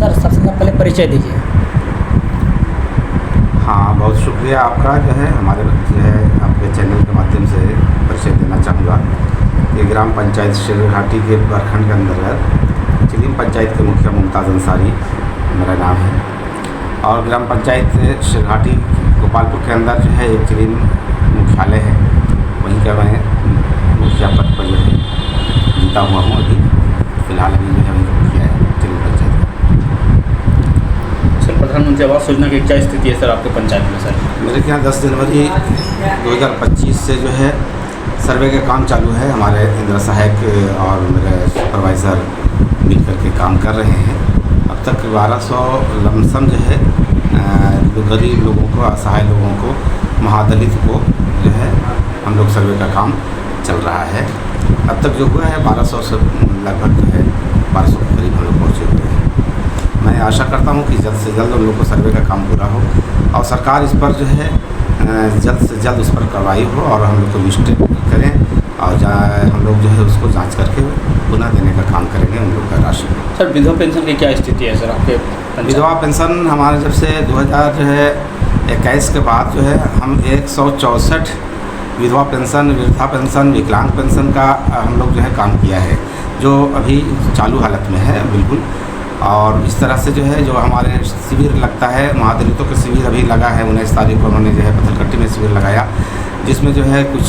Sir सबसे पहले परिचय दीजिए। हाँ, बहुत शुक्रिया आपका जो है हमारे जो है आपके चैनल के माध्यम से परिचय देना चाहूँगा। ये ग्राम पंचायत शिरघाटी के प्रखंड के अंतर्गत चिलीम पंचायत के मुखिया मुमताज़ अंसारी मेरा नाम है और ग्राम पंचायत शिरघाटी गोपालपुर के अंदर जो है एक चिलीम मुख्यालय है, वहीं का मैं मुखिया पद पर जो है जीता हुआ हूँ। अभी फ़िलहाल अभी जो है वहीं का मुखिया है चिलीम पंचायत का। सर, प्रधानमंत्री आवास योजना की क्या स्थिति है सर आपके पंचायत में? सर मेरे यहाँ 10 जनवरी 2025 से जो है सर्वे का काम चालू है। हमारे इंदिरा सहायक और मेरे सुपरवाइज़र मिल कर के काम कर रहे हैं। अब तक 1200 लमसम जो है गरीब लोगों को, असहाय लोगों को, महादलित को जो है हम लोग सर्वे का काम चल रहा है। अब तक जो हुआ है 1200 से लगभग जो है 1200 के करीब हम लोग पहुँचे हुए हैं। मैं आशा करता हूँ कि जल्द से जल्द उन लोग को सर्वे का काम पूरा हो और सरकार इस पर जो है जल्द से जल्द उस पर कार्रवाई हो और हम लोग को विजिट करें और हम लोग जो है उसको जांच करके पुनः देने का काम करेंगे उन लोग का राशि। सर, विधवा पेंशन की क्या स्थिति है सर आपके पंचायत? विधवा पेंशन हमारे जब से 2021 के बाद जो है हम 164 विधवा पेंशन, वृद्धा पेंशन, विकलांग पेंशन का हम लोग जो है काम किया है, जो अभी चालू हालत में है बिल्कुल। और इस तरह से जो है जो हमारे शिविर लगता है, महादलितों का शिविर अभी लगा है 19 तारीख को उन्होंने जो है पथलकट्टी में शिविर लगाया, जिसमें जो है कुछ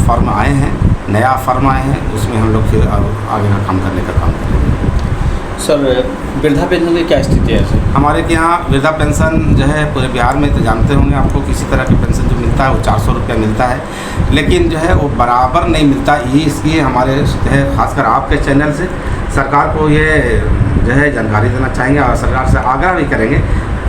फॉर्म आए हैं, नया फॉर्म आए हैं, उसमें हम लोग फिर आगे का काम करने का काम करेंगे। सर, वृद्धा पेंशन की क्या स्थिति है सर? हमारे के यहाँ वृद्धा पेंशन जो है पूरे बिहार में तो जानते होंगे आपको, किसी तरह की पेंशन जो मिलता है वो 400 रुपया मिलता है, लेकिन जो है वो बराबर नहीं मिलता। ये इसलिए हमारे जो है खासकर आपके चैनल से सरकार को ये जो है जानकारी देना चाहेंगे और सरकार से आग्रह भी करेंगे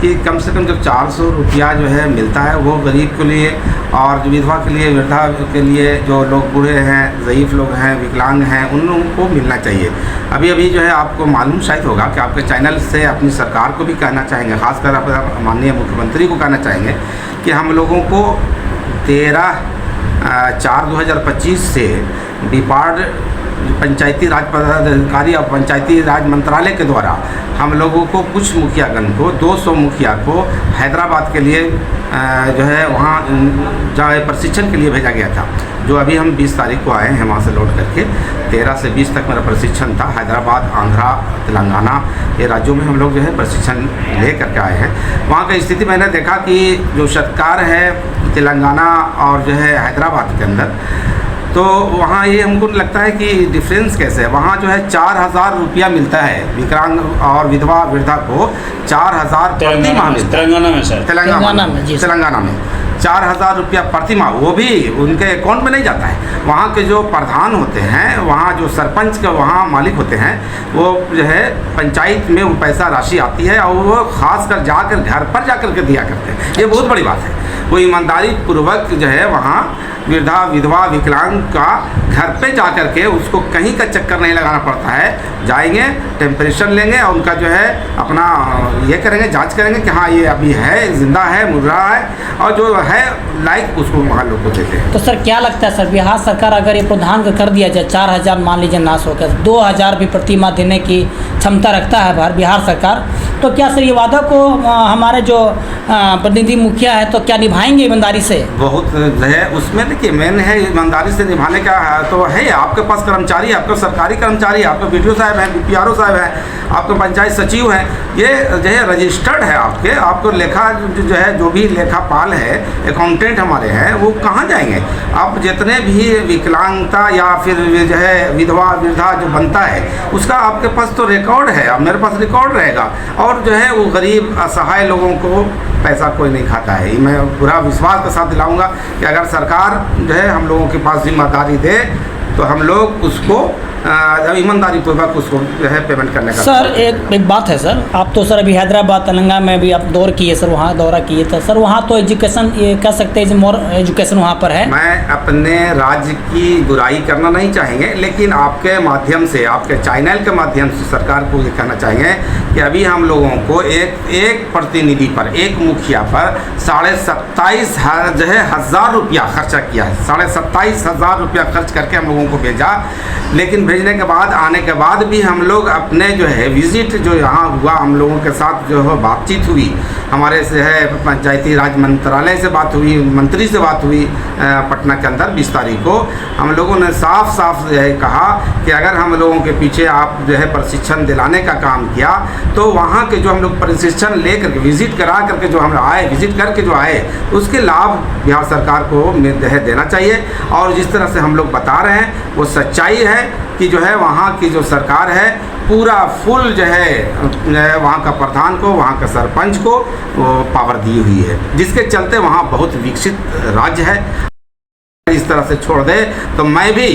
कि कम से कम जो 400 रुपया जो है मिलता है वो गरीब के लिए और जो विधवा के लिए, वृद्धा के लिए, जो लोग बूढ़े हैं, ज़ईफ़ लोग हैं, विकलांग हैं, उन लोगों को मिलना चाहिए। अभी अभी जो है आपको मालूम शायद होगा कि आपके चैनल से अपनी सरकार को भी कहना चाहेंगे, खासकर आप माननीय मुख्यमंत्री को कहना चाहेंगे कि हम लोगों को 13/4/2025 से पंचायती राज पदाधिकारी और पंचायती राज मंत्रालय के द्वारा हम लोगों को कुछ मुखियागण को 200 मुखिया को हैदराबाद के लिए जो है वहाँ जहाँ प्रशिक्षण के लिए भेजा गया था, जो अभी हम 20 तारीख को आए हैं वहाँ से लौट करके। 13 से 20 तक मेरा प्रशिक्षण था। हैदराबाद, आंध्रा, तेलंगाना ये राज्यों में हम लोग जो है प्रशिक्षण ले करके आए हैं। वहाँ की स्थिति मैंने देखा कि जो सरकार है तेलंगाना और जो है हैदराबाद के अंदर, तो वहाँ ये हमको लगता है कि डिफरेंस कैसे है। वहाँ जो है 4000 रुपया मिलता है विकलांग और विधवा वृद्धा को, 4000 प्रति माह मिलता है। तेलंगाना में सर? तेलंगाना में 4000 रुपया प्रति माह, वो भी उनके अकाउंट में नहीं जाता है। वहाँ के जो प्रधान होते हैं, वहाँ जो सरपंच के वहाँ मालिक होते हैं, वो जो है पंचायत में वो पैसा राशि आती है और वो खास कर जाकर घर पर जाकर के दिया करते हैं। ये बहुत बड़ी बात है। वो ईमानदारी पूर्वक जो है वहाँ वृद्धा, विधवा, विकलांग का घर पे जा कर के उसको कहीं का चक्कर नहीं लगाना पड़ता है। जाएंगे, टेम्परेचर लेंगे और उनका जो है अपना ये करेंगे, जांच करेंगे कि हाँ ये अभी है, जिंदा है, मुर्रा है, और जो है लाइक उसको वहाँ लोग को देते हैं। तो सर क्या लगता है सर, बिहार सरकार अगर ये प्रावधान कर दिया जाए, 4000 मान लीजिए नाश होकर 2000 भी प्रति माह देने की क्षमता रखता है बिहार सरकार, तो क्या सर ये वादा को हमारे जो प्रतिनिधि मुखिया है तो क्या निभाएंगे ईमानदारी से? बहुत है उसमें। देखिए मेन है ईमानदारी से निभाने का तो है। आपके पास कर्मचारी, आपके सरकारी कर्मचारी, आपके BDO साहब हैं, PRO साहब हैं, आपके पंचायत सचिव हैं, ये जो है रजिस्टर्ड है आपको लेखा जो है, जो भी लेखापाल है, अकाउंटेंट हमारे हैं, वो कहाँ जाएंगे? आप जितने भी विकलांगता या फिर जो है विधवा वृद्धा जो बनता है उसका आपके पास तो रिकॉर्ड है, अब मेरे पास रिकॉर्ड रहेगा। और जो है वो गरीब असहाय लोगों को पैसा कोई नहीं खाता है। ये मैं पूरा विश्वास के साथ दिलाऊंगा कि अगर सरकार जो है हम लोगों के पास जिम्मेदारी दे तो हम लोग उसको ईमानदारी पूर्वक उसको जो है पेमेंट करने का। सर एक बात है सर, आप तो सर अभी हैदराबाद, तेलंगाना में भी आप दौर किए सर, वहाँ दौरा किए तो सर वहाँ तो एजुकेशन ये कह सकते हैं मोर एजुकेशन वहाँ पर है। मैं अपने राज्य की बुराई करना नहीं चाहेंगे, लेकिन आपके माध्यम से, आपके चैनल के माध्यम से सरकार को ये कहना चाहेंगे कि अभी हम लोगों को एक प्रतिनिधि पर, एक मुखिया पर 27,500 रुपया खर्चा किया है। 27,500 रुपया खर्च करके हम लोगों लोगों को भेजा, लेकिन भेजने के बाद आने के बाद भी हम लोग अपने जो है विज़िट जो यहाँ हुआ, हम लोगों के साथ जो है बातचीत हुई, हमारे से है पंचायती राज मंत्रालय से बात हुई, मंत्री से बात हुई पटना के अंदर 20 तारीख को। हम लोगों ने साफ साफ जो है कहा कि अगर हम लोगों के पीछे आप जो है प्रशिक्षण दिलाने का काम किया तो वहाँ के जो हम लोग प्रशिक्षण ले करके विज़िट करा करके जो हम आए, विज़िट करके जो आए, उसके लाभ बिहार सरकार को जो है देना चाहिए। और जिस तरह से हम लोग बता रहे हैं वो सच्चाई है कि जो है वहाँ की जो सरकार है पूरा फुल जो है वहाँ का प्रधान को, वहाँ का सरपंच को पावर दी हुई है, जिसके चलते वहाँ बहुत विकसित राज्य है। इस तरह से छोड़ दे तो मैं भी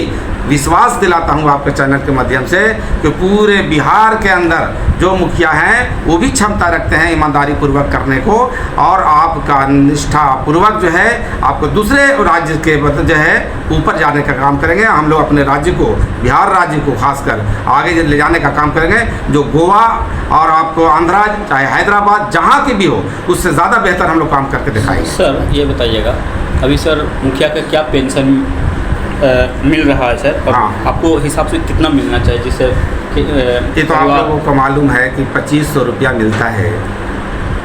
विश्वास दिलाता हूँ आपके चैनल के माध्यम से कि पूरे बिहार के अंदर जो मुखिया हैं वो भी क्षमता रखते हैं ईमानदारी पूर्वक करने को, और आपका निष्ठा पूर्वक जो है आपको दूसरे राज्य के जो है ऊपर जाने का काम करेंगे। हम लोग अपने राज्य को, बिहार राज्य को खासकर आगे ले जाने का काम करेंगे, जो गोवा और आपको आंध्रा चाहे हैदराबाद जहाँ की भी हो उससे ज़्यादा बेहतर हम लोग काम करके दिखाएंगे। सर ये बताइएगा, अभी सर मुखिया का क्या पेंशन मिल रहा है सर, और हाँ। आपको हिसाब से कितना मिलना चाहिए, जिससे ये तो आप लोगों को मालूम है कि 2500 रुपया मिलता है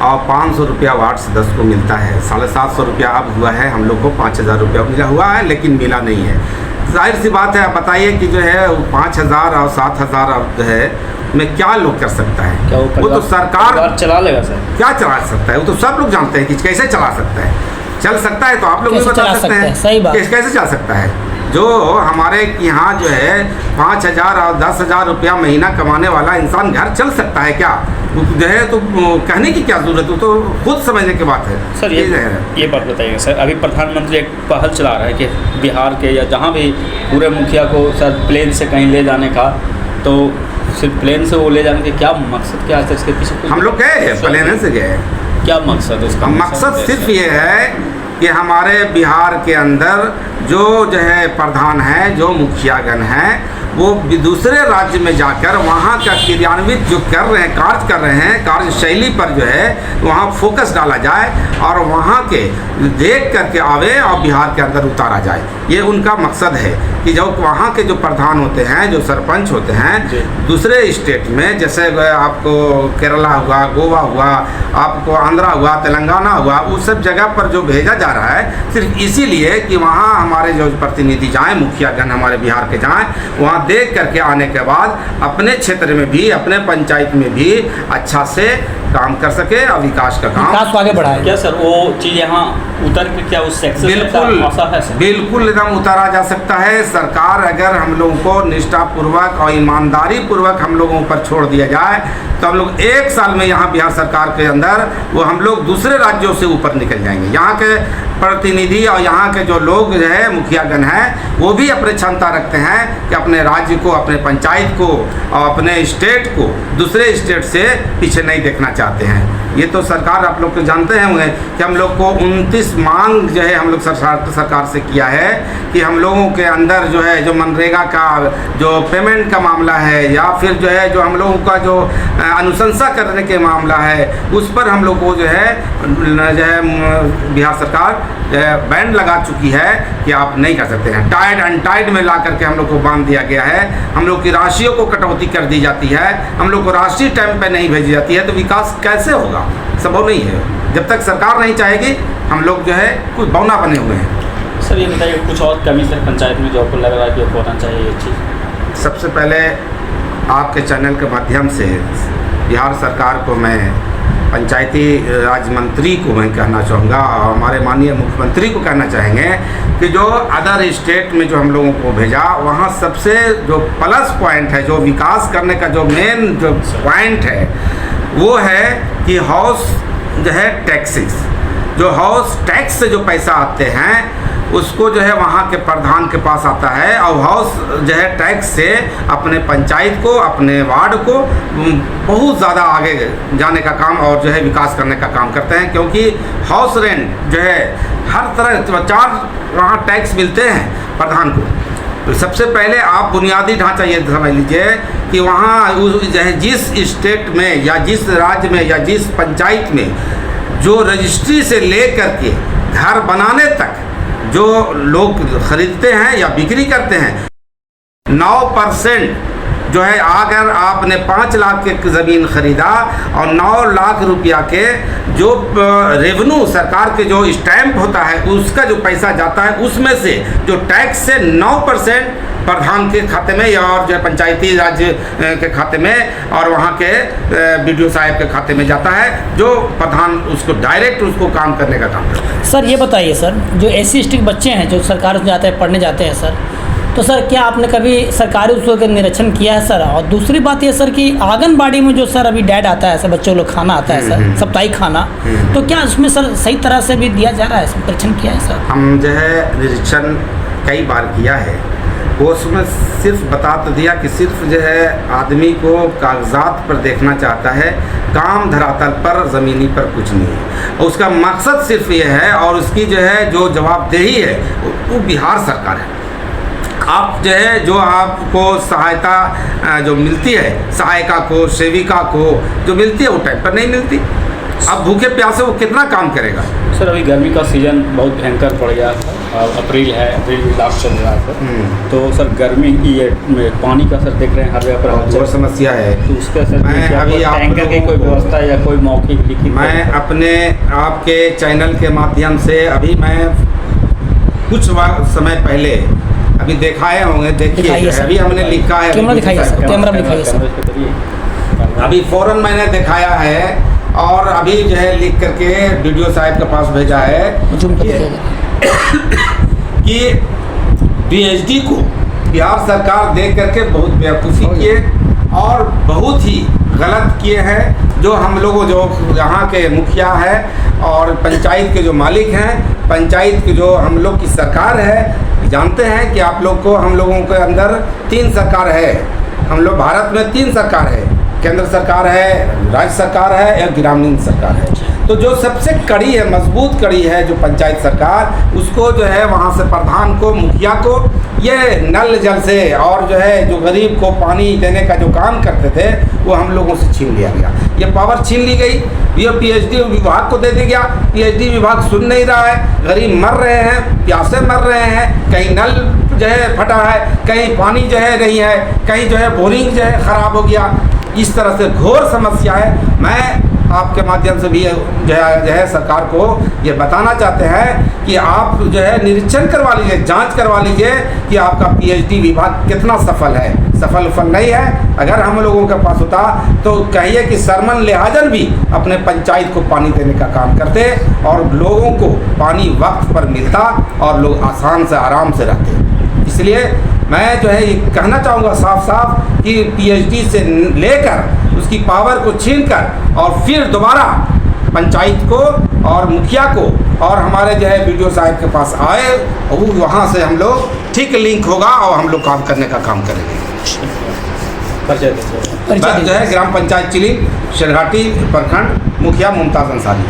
और 500 रुपया वार्ड सदस्य को मिलता है। 750 रुपया अब हुआ है, हम लोग को 5000 रुपया मिला हुआ है, लेकिन मिला नहीं है। जाहिर सी बात है, आप बताइए कि जो है 5000 और 7000 अब जो है में क्या लोग कर सकता है? क्या वो तो सरकार चला लेगा सर? क्या चला सकता है? वो तो सब लोग जानते हैं कि कैसे चला सकता है। चल सकता है तो आप लोग भी बता सकते हैं, सही बात। कैसे चल सकता है। जो हमारे यहाँ जो है 5000 और 10,000 रुपया महीना कमाने वाला इंसान घर चल सकता है क्या? जो है तो कहने की क्या ज़रूरत है, तो खुद समझने की बात है। सर ये बात बताइएगा सर, अभी प्रधानमंत्री एक पहल चला रहा है कि बिहार के या जहाँ भी पूरे मुखिया को सर प्लेन से कहीं ले जाने का, तो सिर्फ प्लेन से वो ले जाने के क्या मकसद क्या है इसके पीछे? हम लोग गए, प्लेन से गए। क्या मकसद है इसका? मकसद सिर्फ ये है कि हमारे बिहार के अंदर जो है प्रधान हैं, जो मुखियागण हैं, वो दूसरे राज्य में जाकर वहाँ का क्रियान्वित जो कर रहे हैं, कार्य कर रहे हैं, कार्यशैली पर जो है वहाँ फोकस डाला जाए और वहाँ के देख करके आवे और बिहार के अंदर उतारा जाए। ये उनका मकसद है कि जो वहाँ के जो प्रधान होते हैं, जो सरपंच होते हैं दूसरे स्टेट में, जैसे आपको केरला हुआ, गोवा हुआ, आपको आंध्रा हुआ, तेलंगाना हुआ, उस सब जगह पर जो भेजा जा रहा है सिर्फ इसीलिए कि वहाँ हमारे जो प्रतिनिधि जाएँ, मुखियागण हमारे बिहार के जाएँ, वहाँ देख करके आने के बाद अपने क्षेत्र में भी, अपने पंचायत में भी अच्छा से काम कर सके और विकास का काम आगे बढ़ाए। क्या सर वो चीज़ यहाँ उतर के क्या उस सेक्शन बिल्कुल एकदम उतारा जा सकता है। सरकार अगर हम लोगों को निष्ठापूर्वक और ईमानदारी पूर्वक हम लोगों पर छोड़ दिया जाए तो हम लोग 1 साल में यहाँ बिहार सरकार के अंदर वो हम लोग दूसरे राज्यों से ऊपर निकल जाएंगे। यहाँ के प्रतिनिधि और यहाँ के जो लोग जो है मुखियागण हैं वो भी अपने क्षमता रखते हैं कि अपने राज्य को, अपने पंचायत को और अपने स्टेट को दूसरे स्टेट से पीछे नहीं देखना चाहते हैं। ये तो सरकार आप लोग तो जानते होंगे कि हम लोग को 29 मांग जो है हम लोग सरकार से किया है कि हम लोगों के अंदर जो है जो मनरेगा का जो पेमेंट का मामला है या फिर जो है जो हम लोगों का जो अनुशंसा करने के मामला है उस पर हम लोग को जो है बिहार सरकार बैंड लगा चुकी है कि आप नहीं कर सकते हैं। टाइड अनटाइड में ला करके हम लोग को बांध दिया गया है। हम लोग की राशियों को कटौती कर दी जाती है, हम लोग को राशि टाइम पे नहीं भेजी जाती है, तो विकास कैसे होगा? संभव नहीं है। जब तक सरकार नहीं चाहेगी हम लोग जो है कुछ बौना बने हुए हैं। सर ये बताइए कुछ और कमी सर पंचायत में जो आपको लग रहा है कि होना चाहिए ये चीज़? सबसे पहले आपके चैनल के माध्यम से बिहार सरकार को, मैं पंचायती राज मंत्री को मैं कहना चाहूँगा और हमारे माननीय मुख्यमंत्री को कहना चाहेंगे कि जो अदर स्टेट में जो हम लोगों को भेजा वहाँ सबसे जो प्लस पॉइंट है, जो विकास करने का जो मेन जो पॉइंट है वो है कि हाउस जो है टैक्सेस, जो हाउस टैक्स से जो पैसा आते हैं उसको जो है वहाँ के प्रधान के पास आता है और हाउस जो है टैक्स से अपने पंचायत को, अपने वार्ड को बहुत ज़्यादा आगे जाने का काम और जो है विकास करने का काम करते हैं। क्योंकि हाउस रेंट जो है हर तरह 4 वहाँ टैक्स मिलते हैं प्रधान को। तो सबसे पहले आप बुनियादी ढांचा ये समझ लीजिए कि वहाँ जो है जिस स्टेट में या जिस राज्य में या जिस पंचायत में जो रजिस्ट्री से ले करके घर बनाने तक जो लोग खरीदते हैं या बिक्री करते हैं 9% जो है, अगर आपने 5 लाख के ज़मीन ख़रीदा और 9 लाख रुपया के जो रेवेन्यू सरकार के जो स्टैंप होता है उसका जो पैसा जाता है, उसमें से जो टैक्स से 9% प्रधान के खाते में या और जो है पंचायती राज के खाते में और वहाँ के BDO साहब के खाते में जाता है, जो प्रधान उसको डायरेक्ट उसको काम करने का काम करता है। सर ये बताइए सर, जो SC/ST के बच्चे हैं जो सरकार में जाते हैं पढ़ने जाते हैं सर, तो सर क्या आपने कभी सरकारी स्कूल का निरीक्षण किया है सर? और दूसरी बात ये सर कि आंगनबाड़ी में जो सर अभी डैड आता है सर, बच्चों लोग खाना आता है सर, साप्ताहिक खाना, तो क्या उसमें सर सही तरह से भी दिया जा रहा है? परीक्षण किया है सर? हम जो है निरीक्षण कई बार किया है, वो उसमें सिर्फ बता तो दिया कि सिर्फ जो है आदमी को कागजात पर देखना चाहता है, काम धरातल पर ज़मीनी पर कुछ नहीं है। उसका मकसद सिर्फ ये है और उसकी जो है जो जवाबदेही है वो बिहार सरकार है। आप जो है जो आपको सहायता जो मिलती है, सहायिका को, सेविका को जो मिलती है वो टाइम पर नहीं मिलती। अब भूखे प्यासे वो कितना काम करेगा? सर अभी गर्मी का सीज़न बहुत भयंकर पड़ गया था, अप्रैल है, अप्रैल लास्ट चल रहा है सर, तो सर गर्मी की ये पानी का सर देख रहे हैं हर जगह पर और समस्या है। तो उसका सर मैं अभी टैंकर की कोई व्यवस्था या कोई मौखिक लिखित, मैं अपने आपके चैनल के माध्यम से अभी मैं कुछ समय पहले अभी दिखाए होंगे, देखिए अभी हमने लिखा है, कैमरा दिखाइए सर, कैमरा में दिखाइए सर। अभी फ़ौरन मैंने दिखाया है और अभी जो है लिख करके BDO साहब के पास भेजा है कि PhD को बिहार सरकार देख करके बहुत बेवकूफ़ी किए और बहुत ही गलत किए हैं। जो हम लोगों जो यहाँ के मुखिया है और पंचायत के जो मालिक हैं, पंचायत के जो हम लोग की सरकार है, जानते हैं कि आप लोग को हम लोगों के अंदर 3 सरकार है। हम लोग भारत में 3 सरकार है, केंद्र सरकार है, राज्य सरकार है, एक ग्रामीण सरकार है। तो जो सबसे कड़ी है, मजबूत कड़ी है जो पंचायत सरकार, उसको जो है वहाँ से प्रधान को, मुखिया को ये नल जल से और जो है जो गरीब को पानी देने का जो काम करते थे वो हम लोगों से छीन लिया गया। ये पावर छीन ली गई, ये PhD विभाग को दे दिया गया। PhD विभाग सुन नहीं रहा है, गरीब मर रहे हैं, प्यासे मर रहे हैं, कहीं नल जो है फटा है, कहीं पानी जो है नहीं है, कहीं जो है बोरिंग जो है ख़राब हो गया। इस तरह से घोर समस्या है। मैं आपके माध्यम से भी जो है सरकार को ये बताना चाहते हैं कि आप जो है निरीक्षण करवा लीजिए, जांच करवा लीजिए कि आपका PhD विभाग कितना सफल है। सफल नहीं है। अगर हम लोगों के पास होता तो कहिए कि सरमन लिहाजन भी अपने पंचायत को पानी देने का काम करते और लोगों को पानी वक्त पर मिलता और लोग आसान से आराम से रहते। इसलिए मैं जो है ये कहना चाहूँगा साफ साफ कि PhD से लेकर उसकी पावर को छीनकर और फिर दोबारा पंचायत को और मुखिया को और हमारे जो है BDO साहब के पास आए और वहाँ से हम लोग ठीक लिंक होगा और हम लोग काम करने का काम करेंगे। जो है ग्राम पंचायत चिली, शेरघाटी प्रखंड, मुखिया मुमताज़ अंसारी।